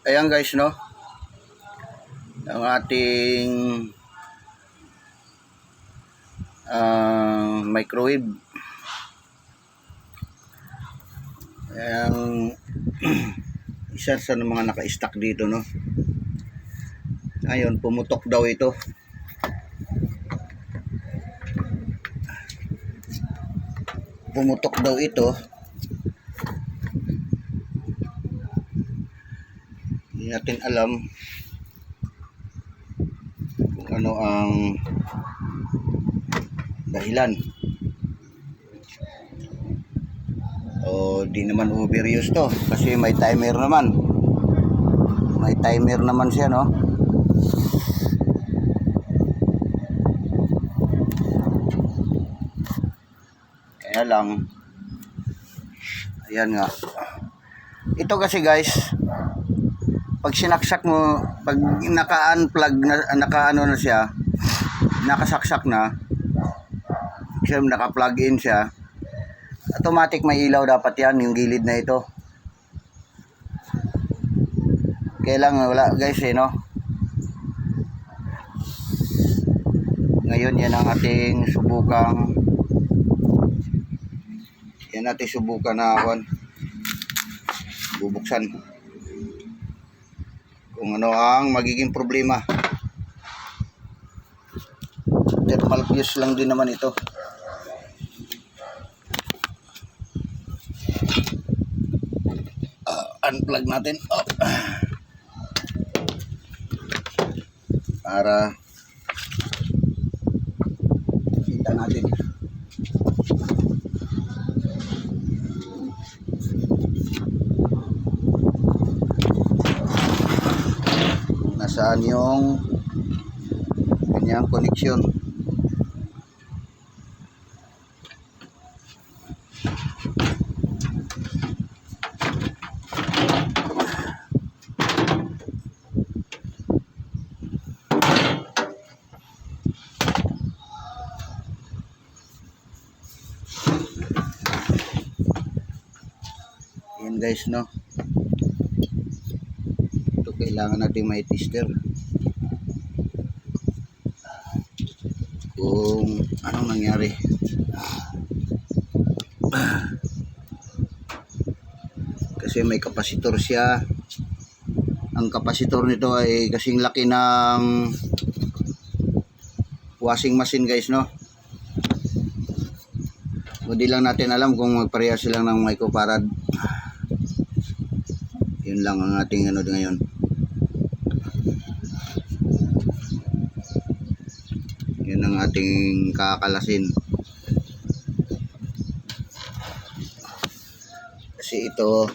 Ayan guys, no, ang ating microwave. Ang isa sa mga naka-stack dito, no. Ngayon pumutok daw ito. Hindi natin alam kung ano ang dahilan. O di naman overuse to kasi may timer naman. May timer naman siya, no. Kaya lang, ayan nga. Ito kasi guys, pag sinaksak mo, pag naka-unplug na, naka-ano na siya, nakasaksak na, kasi naka-plug in siya, automatic may ilaw dapat yan, yung gilid na ito. Kaya lang wala guys, no. Ngayon yan ang ating subukang, yan natin subukan na bubuksan kung ano ang magiging problema. Thermal fuse lang din naman ito. Unplug natin para kita natin. Nasaan yung kanyang connection. Yan guys, no. Ito kailangan natin may tester kung anong nangyari. Kasi may kapasitor siya. Ang kapasitor nito ay kasing laki ng washing machine guys, no. Hindi lang natin alam kung magparehas silang ng microfarad. Yun lang ang ating ano ngayon. Yun ang ating kakalasin. Kasi ito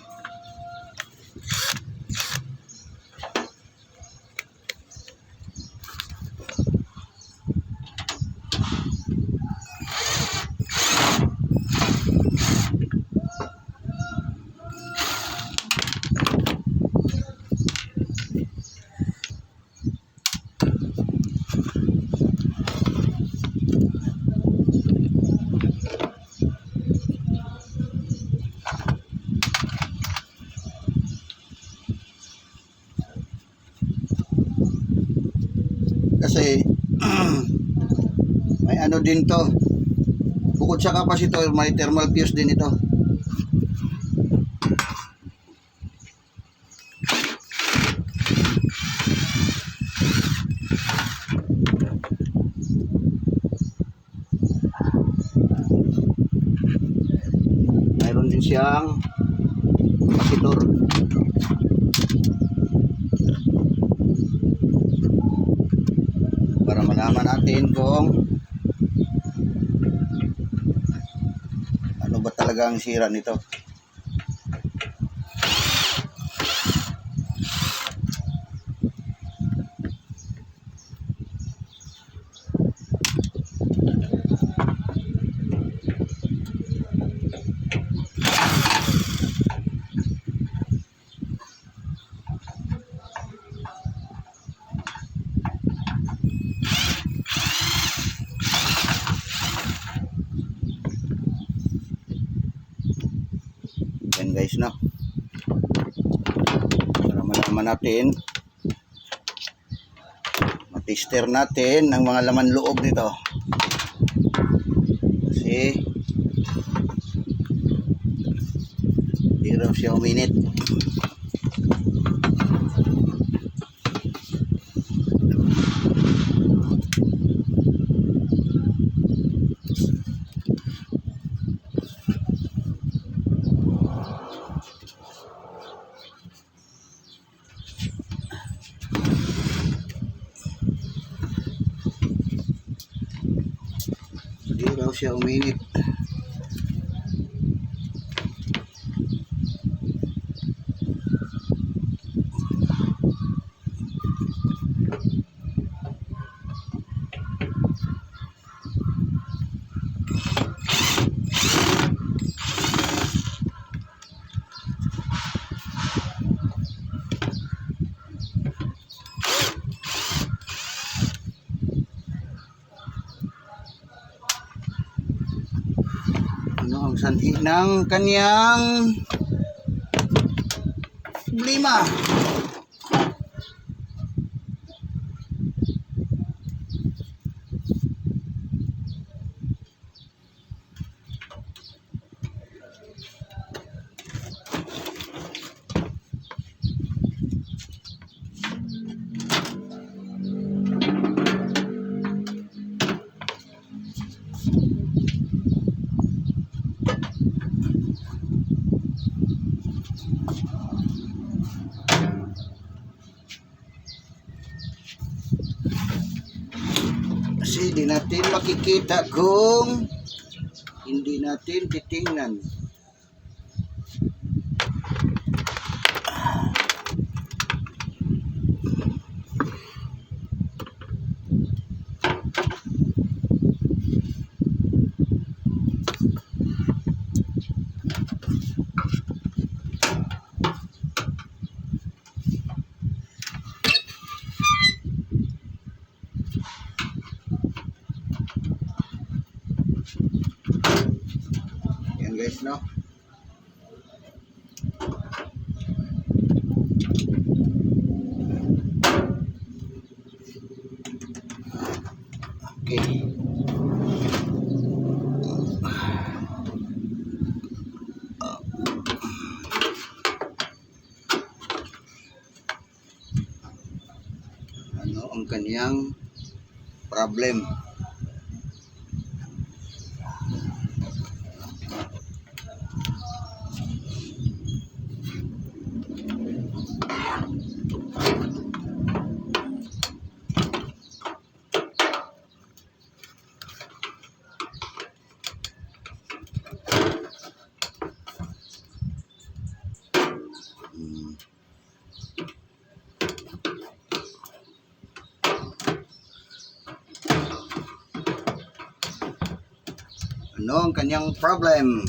kasi may ano din to, bukod sa kapasitor may thermal fuse din ito. Mayroon din siyang kapasitor. Para malaman natin kung ano ba talaga ang sira nito. Yan guys, no, para malaman naman natin. Tester natin ang mga laman loob nito. Kasi hindi raw siya uminit. Hindi raw siya uminit. Ano ang sanhi ng kanyang problema? Kasi di natin makikita kung hindi natin titingnan. Yan guys, no? Okay. Ano ang kaniyang problem? Ano ang kanyang problem?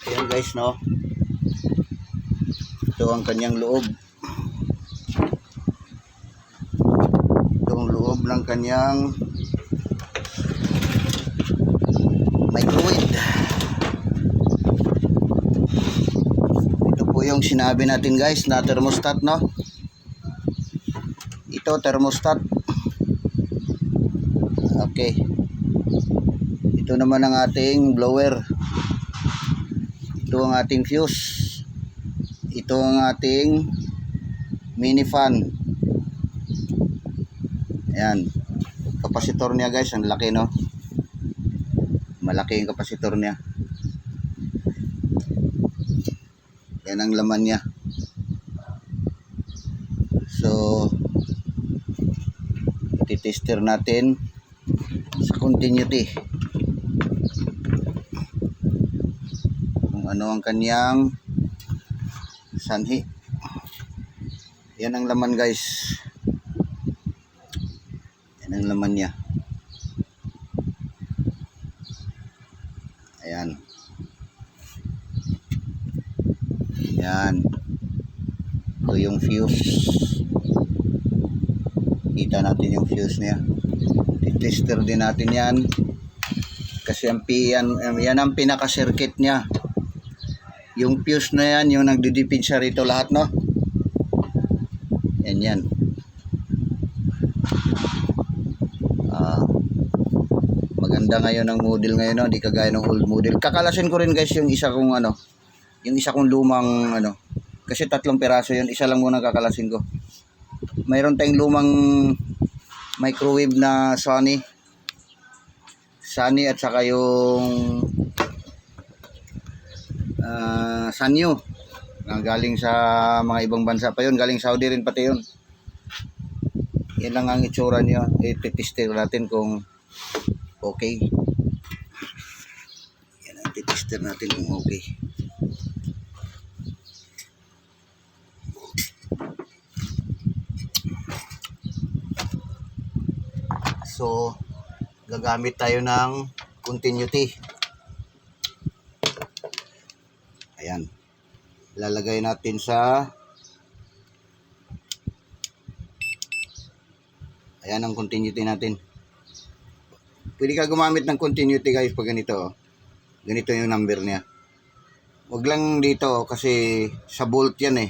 Ayan guys, no? Ito ang kanyang loob. Ito ang loob ng kanyang microwave. Ito po yung sinabi natin guys na thermostat, no? Ito thermostat. Okay. Ito naman ang ating blower. Ito ang ating fuse. Ito ang ating mini fan. Ayan. Kapasitor niya guys, ang laki no. Malaki yung kapasitor niya. Yan ang laman niya. So, titester natin sa continuity kung ano ang kanyang sanhi. Yan ang laman guys. Yan ang laman niya. Ayan. Yan. Ito yung fuse. Kita natin yung fuse niya. I-tester din natin yan. Kasi yan ang pinaka-circuit niya. Yung fuse na yan, yung nagdidipinsa rito lahat, no? Yan. Maganda ngayon ang model ngayon, no? Hindi kagaya ng old model. Kakalasin ko rin guys yung isa kong lumang kasi 3 piraso yun. Isa lang muna kakalasin ko. Mayroon tayong lumang microwave na Sony at saka yung Sanyo na galing sa mga ibang bansa pa yun, galing Saudi rin pati yun. Yan lang ang itsura niya. I-tester natin kung okay. Yan ang i-tester natin kung okay. So, gagamit tayo ng continuity. Ayan. Ilalagay natin sa ayan ang continuity natin. Pwede ka gumamit ng continuity guys pag ganito. Ganito yung number niya. Huwag lang dito kasi sa bolt yan eh.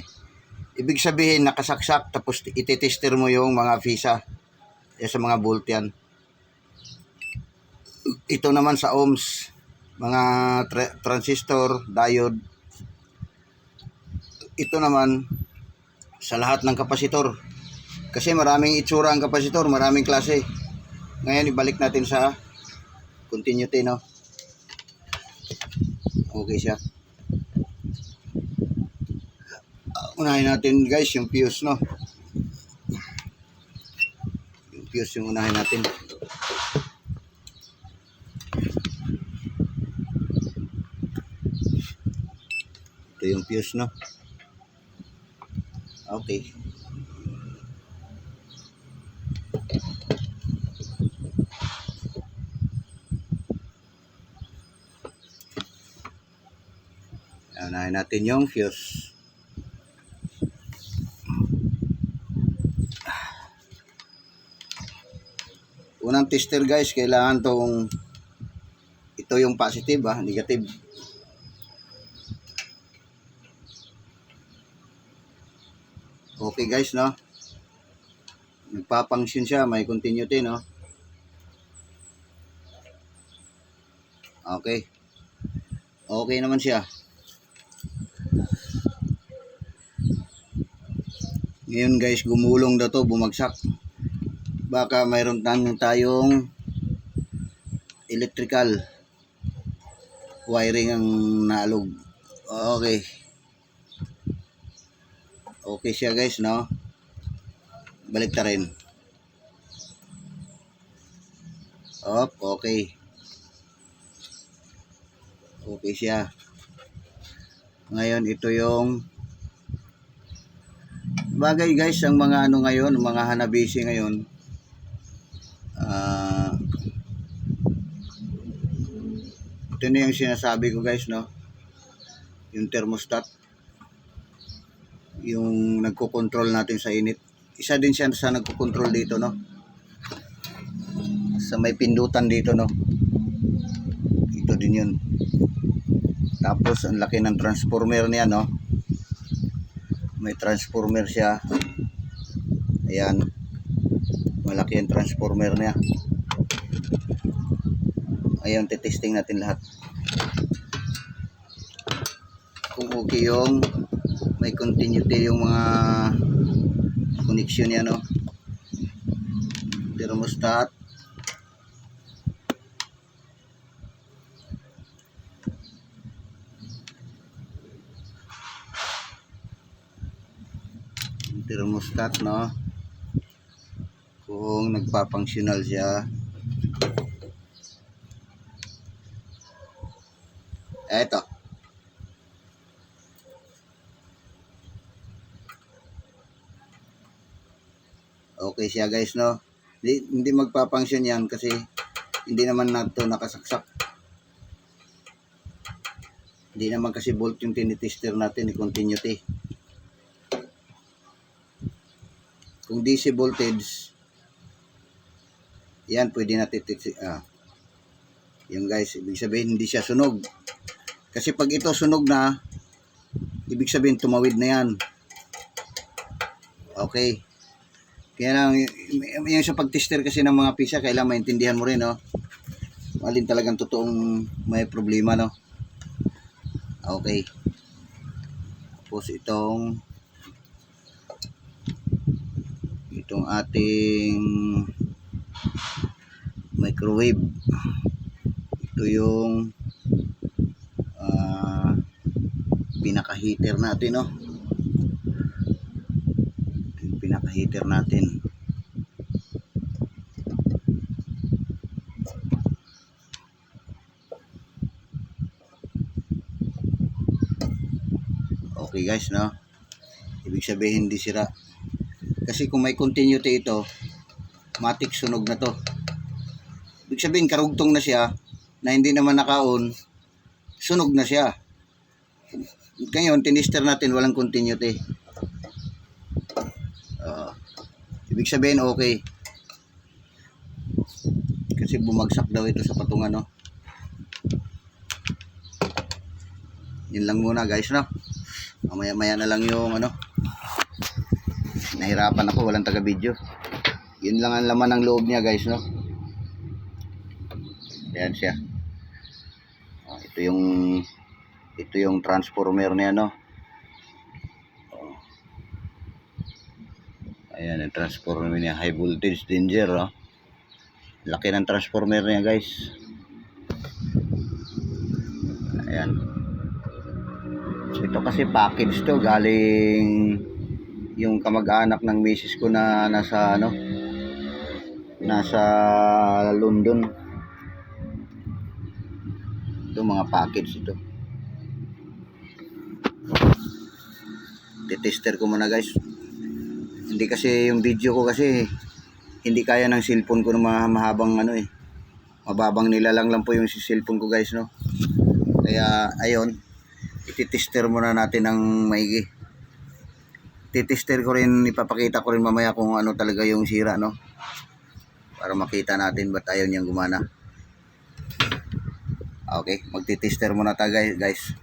Ibig sabihin nakasaksak tapos ititester mo yung mga visa. Sa mga bolt yan. Ito naman sa ohms, mga transistor, diode. Ito naman sa lahat ng kapasitor. Kasi maraming itsura ang kapasitor, maraming klase. Ngayon ibalik natin sa continuity, no. Okay siya. Unahin natin guys yung fuse, no. Yung fuse yung unahin natin. Ito yung fuse, no. Okay. Unahin natin yung fuse. Unang tester guys, kailangan tong ito yung positive negative. Okay guys, no. Nagpapangsyon siya, may continuity, no. Okay. Okay naman siya. Ngayon guys, gumulong na to, bumagsak. Baka mayroon tayong electrical wiring ang naalog. Okay. Okay siya guys, no. Balik ta rin. Okay. Okay siya. Ngayon ito yung bagay guys, ang mga ngayon, mga Hanabishi ngayon. Ito na yung sinasabi ko guys, no. Yung thermostat. Yung nagko-control natin sa init. Isa din siya sa nagko-control dito, no. Sa may pindutan dito, no. Ito din yun. Tapos ang laki ng transformer niya, no. May transformer siya. Ayan. Malaki ang transformer niya. Ayun, titesting natin lahat. Kung okay yung may continuity yung mga connection niya, no. Ito thermostat. Thermostat, no? Kung nagpa-functional siya. Eto. Okay siya guys, no? Hindi magpa-function yan kasi hindi naman nato nakasaksak. Hindi naman kasi volt yung tinitester natin, continuity. Kung DC voltage, yan pwede natin yung guys, ibig sabihin hindi siya sunog. Kasi pag ito sunog na, ibig sabihin tumawid na yan. Okay. Kaya lang, yung sa pag-tester kasi ng mga pisa, kailangan maintindihan mo rin, no? Alin talagang totoong may problema, no? Okay. Tapos itong ating microwave. Ito yung pinaka-heater natin, no? Yung pinaka-heater natin. Okay guys, no? Ibig sabihin hindi sira. Kasi kung may continuity ito, matik sunog na to. Ibig sabihin karugtong na siya, na hindi naman naka-on, sunog na siya. Ngayon, tinister natin walang continuity. Ibig sabihin okay. Kasi bumagsak daw ito sa patungan, no? Yun lang muna guys, no? Maya-maya na lang yung ano. Nahirapan ako, walang taga-video. Yun lang ang laman ng loob niya guys, no? Ayan siya. Ito yung transformer niya, no? Ayan ang transformer niya, high voltage danger, no? Laki ng transformer niya guys. Ayan. So ito kasi package to, galing yung kamag-anak ng misis ko na nasa London. Ito mga package ito. Titester ko muna guys. Hindi kasi yung video ko kasi hindi kaya ng cellphone ko na mahabang mababang nilalang lang po yung cellphone ko guys, no? Kaya ayun, ititester muna natin ng maigi. Titester ko rin, ipapakita ko rin mamaya kung ano talaga yung sira, no? Para makita natin ba't ayaw niyang gumana. Okay, magtitester muna tayo guys.